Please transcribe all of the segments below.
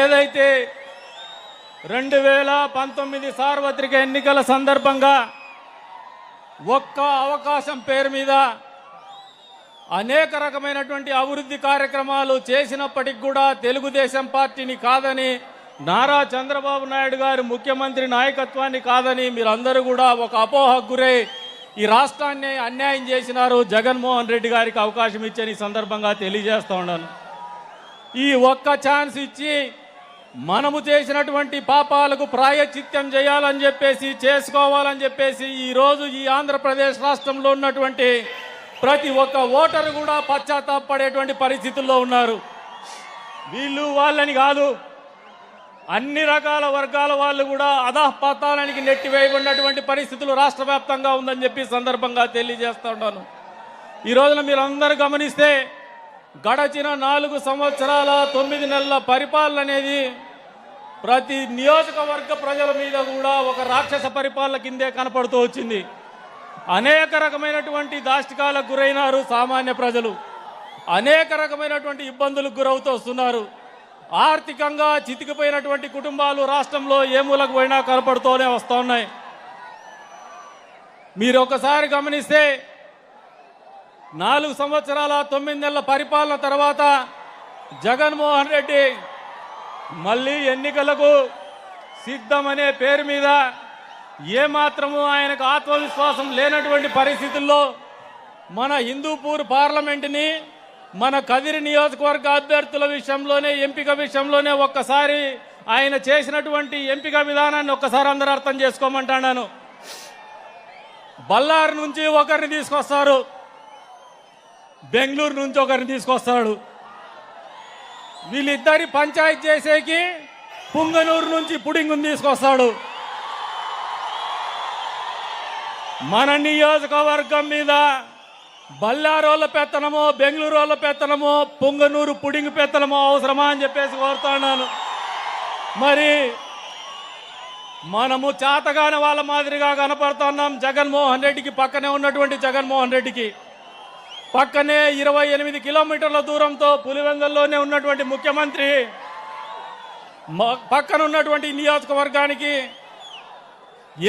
ఏదైతే 2019 సార్వత్రిక ఎన్నికల సందర్భంగా ఒక్క అవకాశం పేరు మీద అనేక రకమైనటువంటి అభివృద్ధి కార్యక్రమాలు చేసినప్పటికి కూడా తెలుగుదేశం పార్టీని కాదని, నారా చంద్రబాబు నాయుడు గారి ముఖ్యమంత్రి నాయకత్వాన్ని కాదని మీరందరూ కూడా ఒక అపోహకు గురై ఈ రాష్ట్రాన్ని అన్యాయం చేసినారు. జగన్మోహన్ రెడ్డి గారికి అవకాశం ఇచ్చని సందర్భంగా తెలియజేస్తూ ఉన్నాను. ఈ ఒక్క ఛాన్స్ ఇచ్చి మనము చేసినటువంటి పాపాలకు ప్రాయశ్చిత్తం చేయాలని చెప్పేసి, చేసుకోవాలని చెప్పేసి ఈరోజు ఈ ఆంధ్రప్రదేశ్ రాష్ట్రంలో ఉన్నటువంటి ప్రతి ఒక్క ఓటరు కూడా పశ్చాత్తాపడేటువంటి పరిస్థితుల్లో ఉన్నారు. వీళ్ళు వాళ్ళని కాదు, అన్ని రకాల వర్గాల వాళ్ళు కూడా అధఃపతాళానికి నెట్టివేయబడినటువంటి పరిస్థితులు రాష్ట్ర వ్యాప్తంగా ఉందని చెప్పి సందర్భంగా తెలియజేస్తూ ఉన్నాను. ఈ రోజున మీరందరూ గమనిస్తే గడచిన 4 సంవత్సరాల 9 నెలల పరిపాలన అనేది ప్రతి నియోజకవర్గ ప్రజల మీద కూడా ఒక రాక్షస పరిపాలన కిందే కనపడుతూ వచ్చింది. అనేక రకమైనటువంటి దాష్టికాలకు గురైనారు సామాన్య ప్రజలు, అనేక రకమైనటువంటి ఇబ్బందులకు గురవుతూ వస్తున్నారు. ఆర్థికంగా చితికిపోయినటువంటి కుటుంబాలు రాష్ట్రంలో ఏ మూలకు పోయినా కనపడుతూనే వస్తూ ఉన్నాయి. మీరు ఒకసారి గమనిస్తే 4 సంవత్సరాల 9 నెలల పరిపాలన తర్వాత జగన్మోహన్ రెడ్డి మళ్ళీ ఎన్నికలకు సిద్ధమనే పేరు మీద ఏమాత్రము ఆయనకు ఆత్మవిశ్వాసం లేనటువంటి పరిస్థితుల్లో మన హిందూపూర్ పార్లమెంటుని, మన కదిరి నియోజకవర్గ అభ్యర్థుల విషయంలోనే, ఎంపిక విషయంలోనే ఒక్కసారి ఆయన చేసినటువంటి ఎంపిక విధానాన్ని ఒక్కసారి అందరూ అర్థం చేసుకోమంటున్నాను. బళ్ళారి నుంచి ఒకరిని తీసుకొస్తారు, బెంగళూరు నుంచి ఒకరిని తీసుకొస్తాడు. వీళ్ళిద్దరి పంచాయతీ చేసేకి పుంగనూరు నుంచి పుడింగుని తీసుకొస్తాడు. మన నియోజకవర్గం మీద బళ్ళారోళ్ళ పెత్తనమో, బెంగళూరు వాళ్ళ పెత్తనమో, పుంగనూరు పుడింగు పెత్తనమో అవసరమా అని చెప్పేసి కోరుతున్నాను. మరి మనము చేతగాని వాళ్ళ మాదిరిగా కనపడుతున్నాం. జగన్మోహన్ రెడ్డికి పక్కనే ఉన్నటువంటి జగన్మోహన్ రెడ్డికి పక్కనే 28 కిలోమీటర్ల దూరంతో పులివెందుల్లోనే ఉన్నటువంటి ముఖ్యమంత్రి పక్కన ఉన్నటువంటి నియోజకవర్గానికి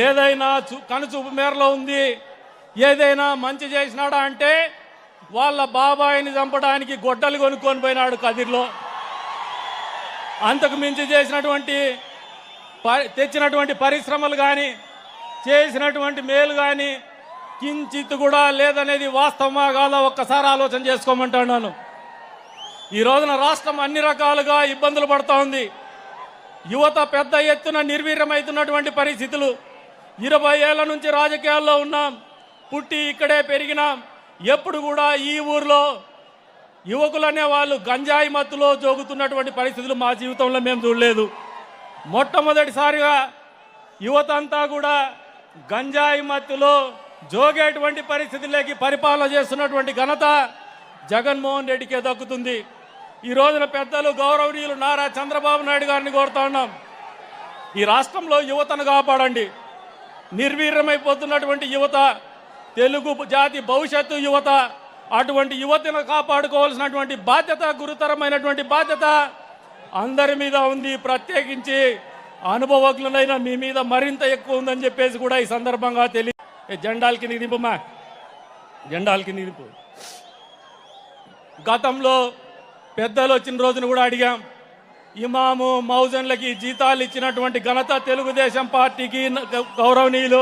ఏదైనా కనుచూపు మేరలో ఉంది, ఏదైనా మంచి చేసినాడా అంటే వాళ్ళ బాబాయిని చంపడానికి గొడ్డలు కొనుక్కొని పోయినాడు కదిర్లో. అంతకు మించి తెచ్చినటువంటి పరిశ్రమలు కానీ, చేసినటువంటి మేలు కానీ కించిత్ కూడా లేదనేది వాస్తవమా కాదా ఒక్కసారి ఆలోచన చేసుకోమంటున్నాను. ఈ రోజున రాష్ట్రం అన్ని రకాలుగా ఇబ్బందులు పడుతూ ఉంది. యువత పెద్ద ఎత్తున నిర్వీర్యమవుతున్నటువంటి పరిస్థితులు. 20 ఏళ్ల నుంచి రాజకీయాల్లో ఉన్నాం, పుట్టి ఇక్కడే పెరిగినాం. ఎప్పుడు కూడా ఈ ఊర్లో యువకులనే వాళ్ళు గంజాయి మత్తులో జోగుతున్నటువంటి పరిస్థితులు మా జీవితంలో మేము చూడలేదు. మొట్టమొదటిసారిగా యువత అంతా కూడా గంజాయి మత్తులో జోగేటువంటి పరిస్థితుల్లోకి పరిపాలన చేస్తున్నటువంటి ఘనత జగన్మోహన్ రెడ్డికే దక్కుతుంది. ఈ రోజున పెద్దలు గౌరవనీయులు నారా చంద్రబాబు నాయుడు గారిని కోరుతా ఉన్నాం, ఈ రాష్ట్రంలో యువతను కాపాడండి. నిర్వీర్యమైపోతున్నటువంటి యువత, తెలుగు జాతి భవిష్యత్తు యువత, అటువంటి యువతను కాపాడుకోవాల్సినటువంటి బాధ్యత, గురుతరమైనటువంటి బాధ్యత అందరి మీద ఉంది. ప్రత్యేకించి అనుభవజ్ఞులైన మీ మీద మరింత ఎక్కువ ఉందని చెప్పేసి కూడా ఈ సందర్భంగా జెండాల కింద దింపమా, జెండాల కింద దింపు. గతంలో పెద్దలు వచ్చిన రోజున కూడా అడిగాం, ఇమాము మౌజన్లకి జీతాలు ఇచ్చినటువంటి ఘనత తెలుగుదేశం పార్టీకి గౌరవనీయులు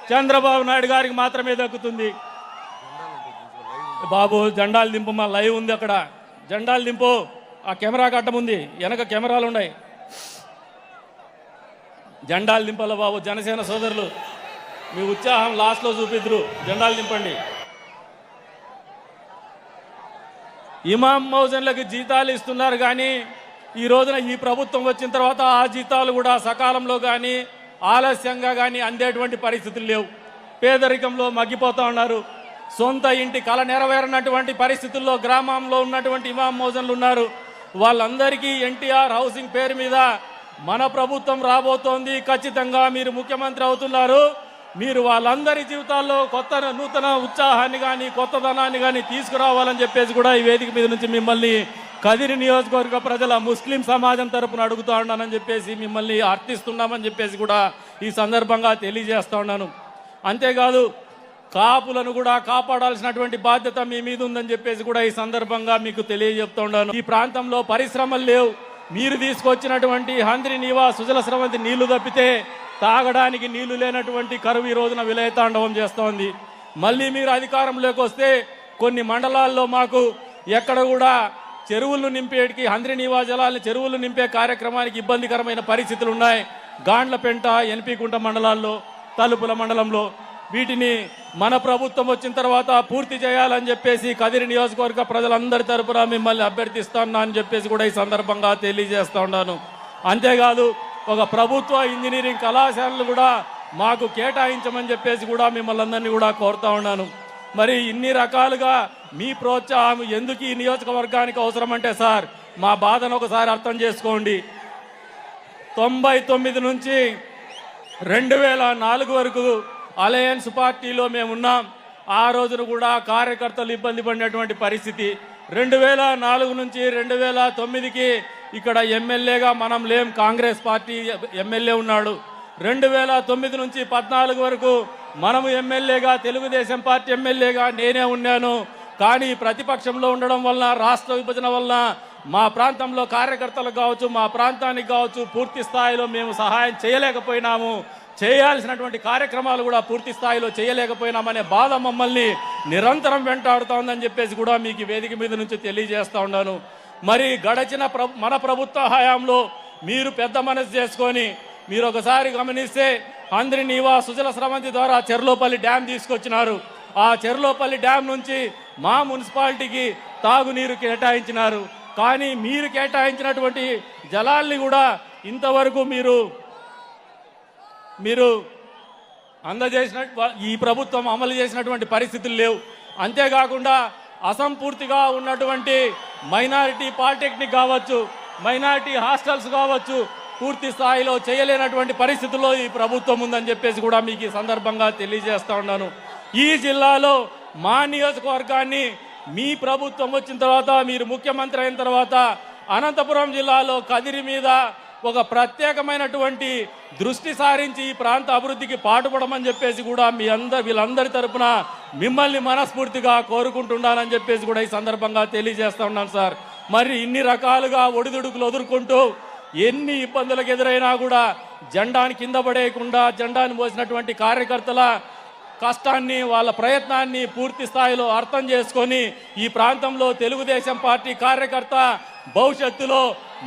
చంద్రబాబు నాయుడు గారికి మాత్రమే దక్కుతుంది. బాబు జెండాలు దింపమా, లైవ్ ఉంది అక్కడ, జెండాలు దింపు. ఆ కెమెరా కట్టం ఉంది, వెనక కెమెరాలు ఉన్నాయి, జెండాలు దింపాల బాబు. జనసేన సోదరులు మీ ఉత్సాహం లాస్ట్లో చూపిద్దరు, జెండాలు దింపండి. ఇమాం మౌజన్లకు జీతాలు ఇస్తున్నారు కానీ ఈ రోజున ఈ ప్రభుత్వం వచ్చిన తర్వాత ఆ జీతాలు కూడా సకాలంలో కానీ ఆలస్యంగా కానీ అందేటువంటి పరిస్థితులు లేవు. పేదరికంలో మగ్గిపోతూ ఉన్నారు. సొంత ఇంటి కళ నెరవేరనటువంటి పరిస్థితుల్లో గ్రామంలో ఉన్నటువంటి ఇమాం మౌజన్లు ఉన్నారు. వాళ్ళందరికీ ఎన్టీఆర్ హౌసింగ్ పేరు మీద మన ప్రభుత్వం రాబోతోంది. ఖచ్చితంగా మీరు ముఖ్యమంత్రి అవుతున్నారు. మీరు వాళ్ళందరి జీవితాల్లో కొత్త నూతన ఉత్సాహాన్ని కానీ కొత్తదనాన్ని కానీ తీసుకురావాలని చెప్పేసి కూడా ఈ వేదిక మీద నుంచి మిమ్మల్ని కదిరి నియోజకవర్గ ప్రజల ముస్లిం సమాజం తరపున అడుగుతా ఉన్నానని చెప్పేసి మిమ్మల్ని అర్థిస్తున్నామని చెప్పేసి కూడా ఈ సందర్భంగా తెలియజేస్తా ఉన్నాను. అంతేకాదు కాపులను కూడా కాపాడాల్సినటువంటి బాధ్యత మీ మీద ఉందని చెప్పేసి కూడా ఈ సందర్భంగా మీకు తెలియజెప్తా ఉన్నాను. ఈ ప్రాంతంలో పరిశ్రమలు లేవు. మీరు తీసుకొచ్చినటువంటి హంద్రి నీవా సుజల స్రవంతి నీళ్లు తప్పితే తాగడానికి నీళ్లు లేనటువంటి కరువు ఈ రోజున విలయతాండవం చేస్తోంది. మళ్ళీ మీరు అధికారంలోకి వస్తే కొన్ని మండలాల్లో మాకు ఎక్కడ కూడా చెరువులను నింపేటికి హంద్రి నీవా జలాలను చెరువులు నింపే కార్యక్రమానికి ఇబ్బందికరమైన పరిస్థితులు ఉన్నాయి. గాండ్లపెంట, ఎన్పికుంట మండలాల్లో, తలుపుల మండలంలో వీటిని మన ప్రభుత్వం వచ్చిన తర్వాత పూర్తి చేయాలని చెప్పేసి కదిరి నియోజకవర్గ ప్రజలందరి తరపున మిమ్మల్ని అభ్యర్థిస్తాను అని చెప్పేసి కూడా ఈ సందర్భంగా తెలియజేస్తా ఉన్నాను. అంతేకాదు ఒక ప్రభుత్వ ఇంజనీరింగ్ కళాశాలలు కూడా మాకు కేటాయించమని చెప్పేసి కూడా మిమ్మల్ని అందరినీ కూడా కోరుతా ఉన్నాను. మరి ఇన్ని రకాలుగా మీ ప్రోత్సాహం ఎందుకు ఈ నియోజకవర్గానికి అవసరం అంటే సార్, మా బాధను ఒకసారి అర్థం చేసుకోండి. 99 నుంచి 2004 వరకు అలయన్స్ పార్టీలో మేమున్నాం. ఆ రోజున కూడా కార్యకర్తలు ఇబ్బంది పడినటువంటి పరిస్థితి. 2004 నుంచి 2009కి ఇక్కడ ఎమ్మెల్యేగా మనం లేం, కాంగ్రెస్ పార్టీ ఎమ్మెల్యే ఉన్నాడు. 2009 నుంచి 14 వరకు మనము ఎమ్మెల్యేగా, తెలుగుదేశం పార్టీ ఎమ్మెల్యేగా నేనే ఉన్నాను. కానీ ప్రతిపక్షంలో ఉండడం వలన, రాష్ట్ర విభజన వలన మా ప్రాంతంలో కార్యకర్తలకు కావచ్చు, మా ప్రాంతానికి కావచ్చు పూర్తి స్థాయిలో మేము సహాయం చేయలేకపోయినాము. చేయాల్సినటువంటి కార్యక్రమాలు కూడా పూర్తి స్థాయిలో చేయలేకపోయినామనే బాధ మమ్మల్ని నిరంతరం వెంటాడుతోందని చెప్పేసి కూడా మీకు వేదిక మీద నుంచి తెలియజేస్తా ఉన్నాను. మరి గడచిన మన ప్రభుత్వ హయాంలో మీరు పెద్ద మనసు చేసుకొని మీరు ఒకసారి గమనిస్తే హంద్రి నీవా సుజల స్రవంతి ద్వారా చెర్లోపల్లి డ్యామ్ తీసుకొచ్చినారు. ఆ చెర్లోపల్లి డ్యామ్ నుంచి మా మున్సిపాలిటీకి తాగునీరు కేటాయించినారు. కానీ మీరు కేటాయించినటువంటి జలాల్ని కూడా ఇంతవరకు మీరు అందజేసిన ఈ ప్రభుత్వం అమలు చేసినటువంటి పరిస్థితులు లేవు. అంతేకాకుండా అసంపూర్తిగా ఉన్నటువంటి మైనారిటీ పాలిటెక్నిక్ కావచ్చు, మైనారిటీ హాస్టల్స్ కావచ్చు పూర్తి స్థాయిలో చేయలేనటువంటి పరిస్థితుల్లో ఈ ప్రభుత్వం ఉందని చెప్పేసి కూడా మీకు ఈ సందర్భంగా తెలియజేస్తా ఉన్నాను. ఈ జిల్లాలో మా నియోజకవర్గాన్ని మీ ప్రభుత్వం వచ్చిన తర్వాత, మీరు ముఖ్యమంత్రి అయిన తర్వాత అనంతపురం జిల్లాలో కదిరి మీద ఒక ప్రత్యేకమైనటువంటి దృష్టి సారించి ఈ ప్రాంత అభివృద్ధికి పాటుపడమని చెప్పేసి కూడా వీళ్ళందరి తరపున మిమ్మల్ని మనస్ఫూర్తిగా కోరుకుంటున్నానని చెప్పేసి కూడా ఈ సందర్భంగా తెలియజేస్తా ఉన్నాను సార్. మరి ఇన్ని రకాలుగా ఒడిదుడుకులు ఎదుర్కొంటూ ఎన్ని ఇబ్బందులకు ఎదురైనా కూడా జెండాని కింద పడేయకుండా జెండాని మోసినటువంటి కార్యకర్తల కష్టాన్ని, వాళ్ళ ప్రయత్నాన్ని పూర్తి స్థాయిలో అర్థం చేసుకొని ఈ ప్రాంతంలో తెలుగుదేశం పార్టీ కార్యకర్త భవిష్యత్తులో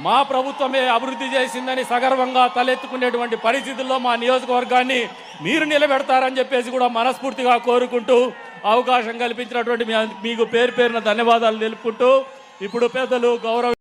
మా ప్రభుత్వమే అభివృద్ధి చేసిందని సగర్వంగా తలెత్తుకునేటువంటి పరిస్థితుల్లో మా నియోజకవర్గాన్ని మీరు నిలబెడతారని చెప్పేసి కూడా మనస్ఫూర్తిగా కోరుకుంటూ అవకాశం కల్పించినటువంటి మీకు పేరు పేరున ధన్యవాదాలు తెలుపుకుంటూ ఇప్పుడు పెద్దలు గౌరవ